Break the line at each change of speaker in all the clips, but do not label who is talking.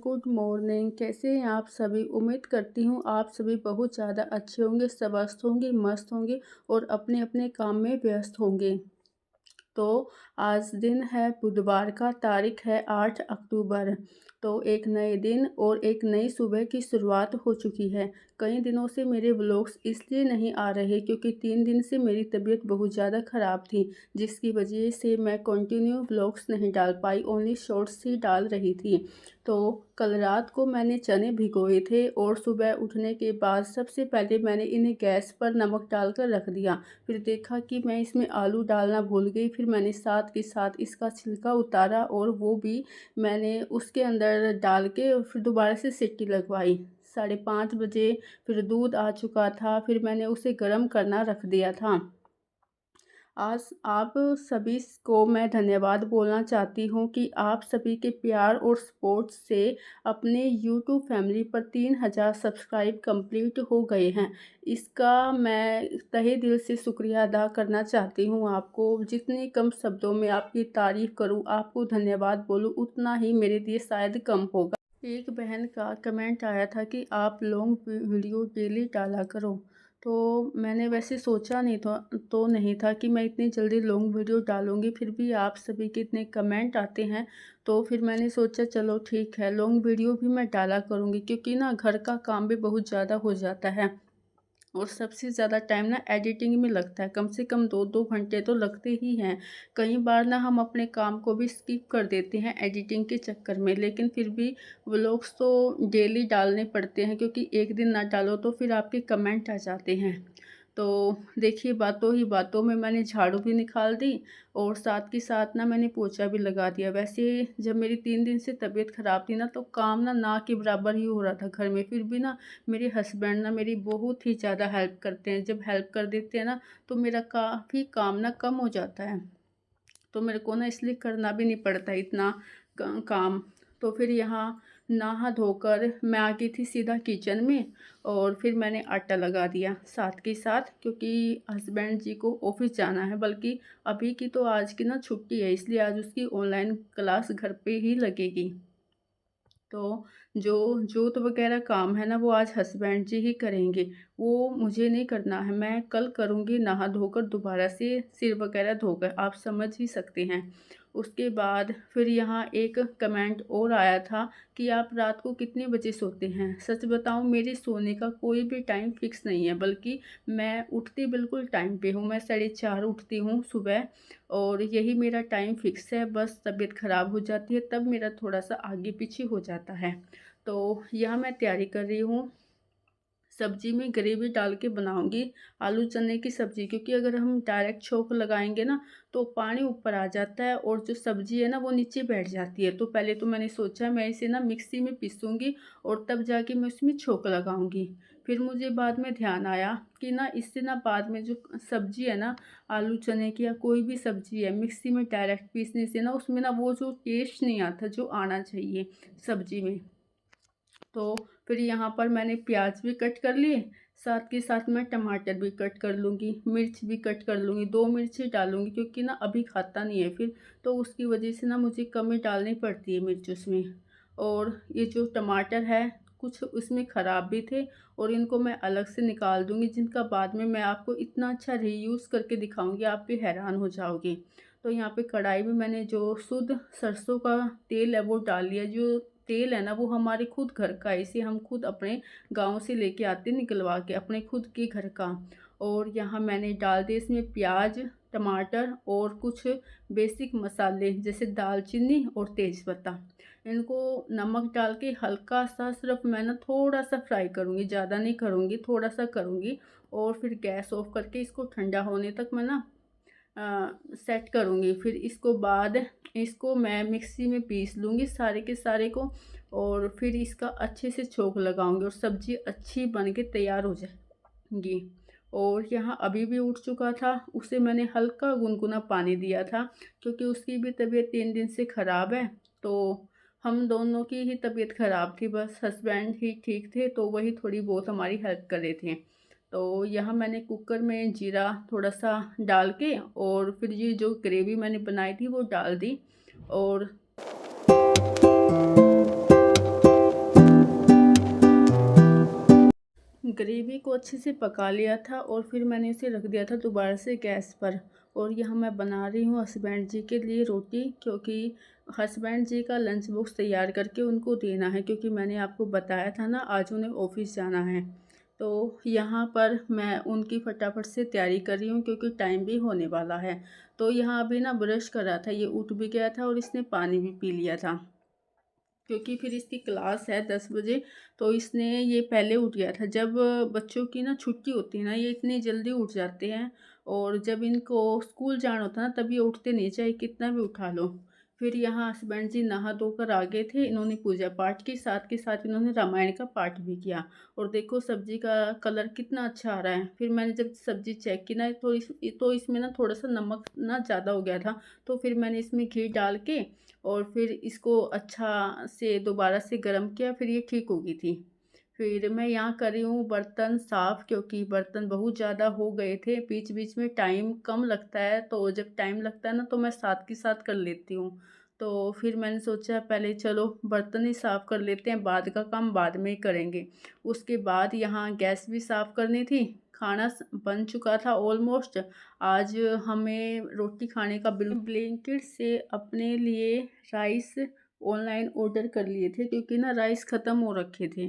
Good morning. कैसे हैं आप सभी? उम्मीद करती हूँ आप सभी बहुत ज़्यादा अच्छे होंगे, स्वस्थ होंगे, मस्त होंगे और अपने अपने काम में व्यस्त होंगे। तो आज दिन है बुधवार का, तारीख है 8 अक्टूबर। तो एक नए दिन और एक नई सुबह की शुरुआत हो चुकी है। कई दिनों से मेरे व्लॉग्स इसलिए नहीं आ रहे क्योंकि 3 दिन से मेरी तबीयत बहुत ज़्यादा ख़राब थी, जिसकी वजह से मैं कंटिन्यू व्लॉग्स नहीं डाल पाई, ओनली शॉर्ट्स ही डाल रही थी। तो कल रात को मैंने चने भिगोए थे और सुबह उठने के बाद सबसे पहले मैंने इन्हें गैस पर नमक डालकर रख दिया। फिर देखा कि मैं इसमें आलू डालना भूल गई। फिर मैंने साथ के साथ इसका छिलका उतारा और वो भी मैंने उसके अंदर डाल के और फिर दोबारा से सीटी लगवाई। 5:30 बजे फिर दूध आ चुका था, फिर मैंने उसे गर्म करना रख दिया था। आज आप सभी को मैं धन्यवाद बोलना चाहती हूँ कि आप सभी के प्यार और सपोर्ट से अपने यूट्यूब फैमिली पर 3000 सब्सक्राइब कंप्लीट हो गए हैं। इसका मैं तहे दिल से शुक्रिया अदा करना चाहती हूँ आपको। जितने कम शब्दों में आपकी तारीफ़ करूँ, आपको धन्यवाद बोलूँ, उतना ही मेरे लिए शायद कम होगा। एक बहन का कमेंट आया था कि आप लॉन्ग वीडियो डेली डाला करो। तो मैंने वैसे सोचा नहीं था कि मैं इतनी जल्दी लॉन्ग वीडियो डालूँगी। फिर भी आप सभी के इतने कमेंट आते हैं, तो फिर मैंने सोचा चलो ठीक है, लॉन्ग वीडियो भी मैं डाला करूँगी क्योंकि ना घर का काम भी बहुत ज़्यादा हो जाता है और सबसे ज़्यादा टाइम ना एडिटिंग में लगता है। कम से कम 2-2 घंटे तो लगते ही हैं। कई बार ना हम अपने काम को भी स्किप कर देते हैं एडिटिंग के चक्कर में, लेकिन फिर भी व्लॉग्स तो डेली डालने पड़ते हैं क्योंकि एक दिन ना डालो तो फिर आपके कमेंट आ जाते हैं। तो देखिए, बातों ही बातों में मैंने झाड़ू भी निकाल दी और साथ के साथ ना मैंने पोछा भी लगा दिया। वैसे जब मेरी 3 दिन से तबीयत ख़राब थी ना, तो काम ना के बराबर ही हो रहा था घर में। फिर भी ना मेरे हस्बैंड ना मेरी बहुत ही ज़्यादा हेल्प करते हैं। जब हेल्प कर देते हैं ना, तो मेरा काफ़ी काम ना कम हो जाता है। तो मेरे को ना इसलिए करना भी नहीं पड़ता इतना काम। तो फिर यहाँ नहा धोकर मैं आ गई थी सीधा किचन में और फिर मैंने आटा लगा दिया साथ के साथ, क्योंकि हस्बैंड जी को ऑफिस जाना है। बल्कि अभी की तो आज की ना छुट्टी है, इसलिए आज उसकी ऑनलाइन क्लास घर पे ही लगेगी। तो जो जोत वगैरह काम है ना, वो आज हस्बैंड जी ही करेंगे। वो मुझे नहीं करना है, मैं कल करूँगी नहा धोकर, दोबारा से सिर वगैरह धोकर, आप समझ ही सकते हैं। उसके बाद फिर यहाँ एक कमेंट और आया था कि आप रात को कितने बजे सोते हैं? सच बताऊँ, मेरे सोने का कोई भी टाइम फ़िक्स नहीं है, बल्कि मैं उठती बिल्कुल टाइम पे हूँ। मैं 4:30 उठती हूँ सुबह और यही मेरा टाइम फ़िक्स है। बस तबीयत ख़राब हो जाती है तब मेरा थोड़ा-सा आगे पीछे हो जाता है। तो यहाँ मैं तैयारी कर रही हूँ, सब्जी में ग्रेवी डाल के बनाऊंगी आलू चने की सब्ज़ी, क्योंकि अगर हम डायरेक्ट छोंक लगाएंगे ना, तो पानी ऊपर आ जाता है और जो सब्ज़ी है ना वो नीचे बैठ जाती है। तो पहले तो मैंने सोचा मैं इसे ना मिक्सी में पीसूँगी और तब जाके मैं उसमें छोंक लगाऊंगी। फिर मुझे बाद में ध्यान आया कि ना इससे ना बाद में जो सब्ज़ी है ना, आलू चने की या कोई भी सब्ज़ी है, मिक्सी में डायरेक्ट पीसने से ना उसमें ना वो जो टेस्ट नहीं आता जो आना चाहिए सब्ज़ी में। तो फिर यहाँ पर मैंने प्याज भी कट कर लिए, साथ के साथ मैं टमाटर भी कट कर लूँगी, मिर्च भी कट कर लूँगी। 2 मिर्ची डालूँगी क्योंकि ना अभी खाता नहीं है फिर, तो उसकी वजह से ना मुझे कम ही डालनी पड़ती है मिर्च उसमें। और ये जो टमाटर है, कुछ उसमें ख़राब भी थे और इनको मैं अलग से निकाल दूँगी, जिनका बाद में मैं आपको इतना अच्छा रीयूज़ करके दिखाऊँगी, आप भी हैरान हो जाओगे। तो यहाँ पे कढ़ाई में मैंने जो शुद्ध सरसों का तेल है वो डाल लिया। जो तेल है ना वो हमारे खुद घर का है, इसे हम खुद अपने गांव से लेके आते निकलवा के, अपने खुद के घर का। और यहाँ मैंने डाल दिए इसमें प्याज, टमाटर और कुछ बेसिक मसाले जैसे दालचीनी और तेज़पत्ता। इनको नमक डाल के हल्का सा, सिर्फ मैं ना थोड़ा सा फ्राई करूँगी, ज़्यादा नहीं करूँगी, थोड़ा सा करूँगी। और फिर गैस ऑफ करके इसको ठंडा होने तक मैं ना सेट करूँगी। फिर इसको बाद इसको मैं मिक्सी में पीस लूँगी सारे के सारे को और फिर इसका अच्छे से छोंक लगाऊँगी और सब्ज़ी अच्छी बन के तैयार हो जाएगी। और यहाँ अभी भी उठ चुका था, उसे मैंने हल्का गुनगुना पानी दिया था क्योंकि उसकी भी तबीयत 3 दिन से ख़राब है। तो हम दोनों की ही तबीयत ख़राब थी, बस हस्बैंड ही ठीक थे, तो वही थोड़ी बहुत हमारी हेल्प कर रहे थे। तो यहाँ मैंने कुकर में जीरा थोड़ा सा डाल के और फिर ये जो ग्रेवी मैंने बनाई थी वो डाल दी। और ग्रेवी को अच्छे से पका लिया था और फिर मैंने इसे रख दिया था दोबारा से गैस पर। और यहाँ मैं बना रही हूँ हस्बैंड जी के लिए रोटी, क्योंकि हस्बैंड जी का लंच बॉक्स तैयार करके उनको देना है, क्योंकि मैंने आपको बताया था ना आज उन्हें ऑफिस जाना है। तो यहाँ पर मैं उनकी फटाफट से तैयारी कर रही हूँ, क्योंकि टाइम भी होने वाला है। तो यहाँ अभी ना ब्रश कर रहा था, ये उठ भी गया था और इसने पानी भी पी लिया था, क्योंकि फिर इसकी क्लास है 10 बजे। तो इसने ये पहले उठ गया था। जब बच्चों की ना छुट्टी होती है ना, ये इतनी जल्दी उठ जाते हैं। और जब इनको स्कूल जाना होता है ना, तब ये उठते नहीं, चाहे कितना भी उठा लो। फिर यहाँ हस्बैंड जी नहा धोकर आ गए थे, इन्होंने पूजा पाठ की, साथ के साथ इन्होंने रामायण का पाठ भी किया। और देखो सब्जी का कलर कितना अच्छा आ रहा है। फिर मैंने जब सब्जी चेक की ना, तो इसमें ना थोड़ा सा नमक ना ज़्यादा हो गया था। तो फिर मैंने इसमें घी डाल के और फिर इसको अच्छा से दोबारा से गर्म किया, फिर ये ठीक हो गई थी। फिर मैं यहाँ कर रही हूँ बर्तन साफ़, क्योंकि बर्तन बहुत ज़्यादा हो गए थे। बीच बीच में टाइम कम लगता है, तो जब टाइम लगता है ना तो मैं साथ के साथ कर लेती हूँ। तो फिर मैंने सोचा पहले चलो बर्तन ही साफ़ कर लेते हैं, बाद का काम बाद में ही करेंगे। उसके बाद यहाँ गैस भी साफ़ करनी थी। खाना बन चुका था ऑलमोस्ट। आज हमें रोटी खाने का ब्लिंकिट से अपने लिए राइस ऑनलाइन ऑर्डर कर लिए थे, क्योंकि ना राइस ख़त्म हो रखे थे।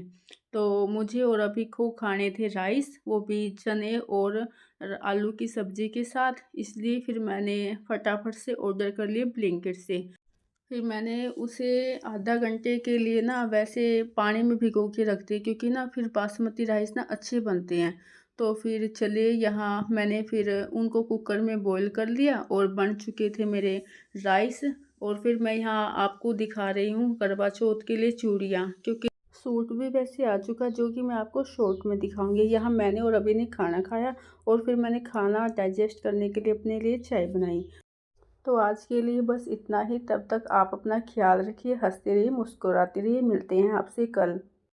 तो मुझे और अभी को खाने थे राइस, वो भी चने और आलू की सब्ज़ी के साथ। इसलिए फिर मैंने फटाफट से ऑर्डर कर लिए ब्लिंकिट से। फिर मैंने उसे आधा घंटे के लिए ना वैसे पानी में भिगो के रख दी, क्योंकि ना फिर बासमती राइस ना अच्छे बनते हैं। तो फिर चलिए यहाँ मैंने फिर उनको कुकर में बॉईल कर लिया और बन चुके थे मेरे राइस। और फिर मैं यहाँ आपको दिखा रही हूँ करवा चौथ के लिए चूड़ियाँ, क्योंकि सूट भी वैसे आ चुका, जो कि मैं आपको शॉर्ट में दिखाऊंगी। यहाँ मैंने और अभी ने खाना खाया और फिर मैंने खाना डाइजेस्ट करने के लिए अपने लिए चाय बनाई। तो आज के लिए बस इतना ही। तब तक आप अपना ख्याल रखिए, हंसते रहिए, मुस्कुराते रहिए। मिलते हैं आपसे कल।